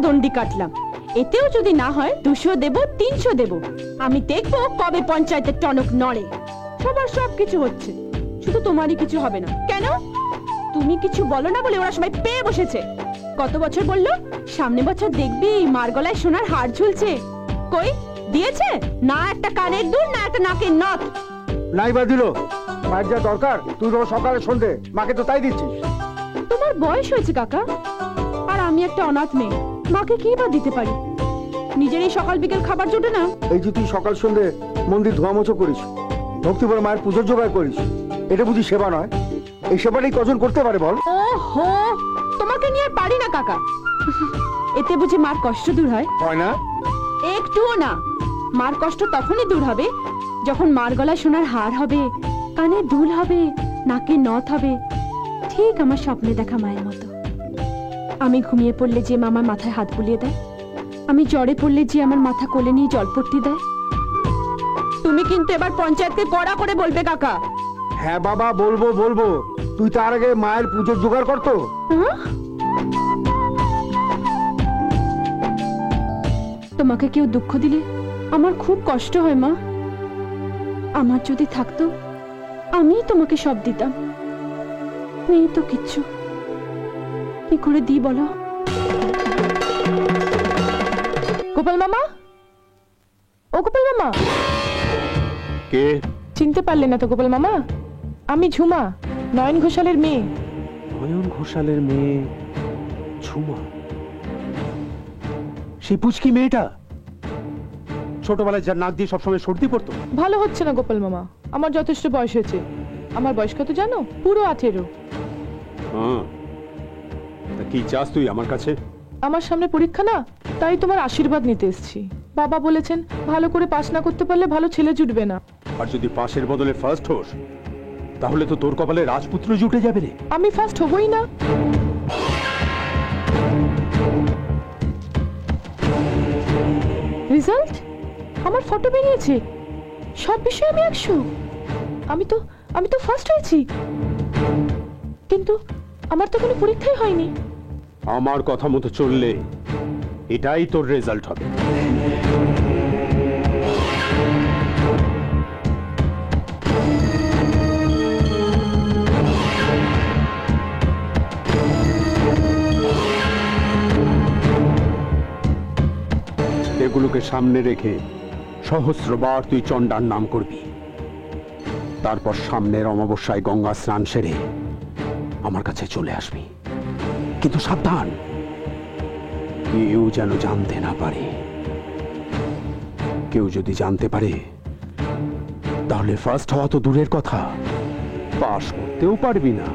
দণ্ডি কাটলাম, এতেও যদি না হয় 200 দেব, 300 দেব। আমি দেখবো কবে পঞ্চায়েতের টনক নড়ে। সবার সবকিছু হচ্ছে, শুধু তোমারই কিছু হবে না। কেন? তুমি কিছু বলো না বলে ওরা সবাই পেয়ে বসেছে। গত বছর বললো সামনে বছর দেখবি মার গলায় সোনার হার ঝুলছে, কই দিয়েছে? না একটা কানের দুল, না একটা নাকের নথ। নাই বা দিল। মায়ের যা দরকার তুই রোজ সকালে সন্ধে মাকে তো তাই দিচ্ছিস। তোমার বয়স হয়েছে কাকা, আর আমি একটা অনাথ মেয়ে, মাকে কি বা দিতে পারি? নিজের এই সকাল বিকেল খাবার জোটে না। এই যে তুই সকাল সন্ধে মন্দির ধোয়ামোছো করিস, ভক্তি ভরে মায়ের পুজোর জোগাড় করিস, এটা বুঝি সেবা নয়? এই সেবাটাই কজন করতে পারে বল? ও হো, তোমাকে নিয়ে আর পারি না কাকা। এতে বুঝি মার কষ্ট দূর হয়? হয় না? একটুও না। মার কষ্ট তখনই দূর হবে যখন মার গলায় সোনার হার হবে, কানে দুল হবে, নাকে নথ হবে, ঠিক আমার স্বপ্নে দেখা মায়ের মতো। আমি ঘুমিয়ে পড়লে যে আমার মাথায় হাত বুলিয়ে দেয়, আমি জ্বরে পড়লে যে আমার মাথা কোলে নিয়ে জলপট্টি দেয়। তুমি কিন্তু এবার পঞ্চায়েতকে কড়া করে বলবে কাকা। হ্যাঁ বাবা, বলবো বলবো। তুই তার আগে মায়ের পুজোর জোগাড় করতো। তোমাকে কেউ দুঃখ দিলে আমার খুব কষ্ট হয় মা। আমার যদি থাকতো আমি তোমাকে সব দিতাম, নেই তো কিচ্ছু। কি করে দিই বলো? গোপাল মামা, ও গোপাল মামা। কে? চিনতে পারলে না তো গোপাল মামা? আমি ঝুমা, নয়ন ঘোষালের মেয়ে। নয়ন ঘোষালের মেয়ে ঝুমা? সেই পুচকি মেয়েটা ছোটবেলায় যার নাক দিয়ে সবসময় সর্দি পড়তো? ভালো হচ্ছে না গোপাল মামা, আমার যথেষ্ট বয়স হয়েছে। আমার বয়স কত জানো? পুরো 18। হ্যাঁ, তা কি চাস তুই আমার কাছে? আমার সামনে পরীক্ষা না, তাই তোমার আশীর্বাদ নিতে এসেছি। বাবা বলেছেন ভালো করে পাস না করতে পারলে ভালো ছেলে জুটবে না। আর যদি পাশের বদলে ফার্স্ট হোস, তাহলে তো তোর কপালে রাজপুত্র জুটে যাবে রে। আমি ফার্স্ট হবই না। রেজাল্ট? আমার ফটো বেরিয়েছে, সব বিষয়ে আমি 100। আমি তো ফার্স্ট হয়েছি, কিন্তু আমার তো কোনো পরীক্ষাই হয়নি। আমার কথা মতো চললে এটাই তোর রেজাল্ট হবে। এগুলোকে সামনে রেখে সহস্রবার তুই চণ্ডার নাম করবি। তারপর সামনের অমাবস্যায় গঙ্গা স্নান সেরে আমার কাছে চলে আসবি। কিন্তু সাবধান, কেউ যেন জানতে না পারে। কেউ যদি জানতে পারে তাহলে ফার্স্ট হওয়া তো দূরের কথা, পাস করতেও পারবি না।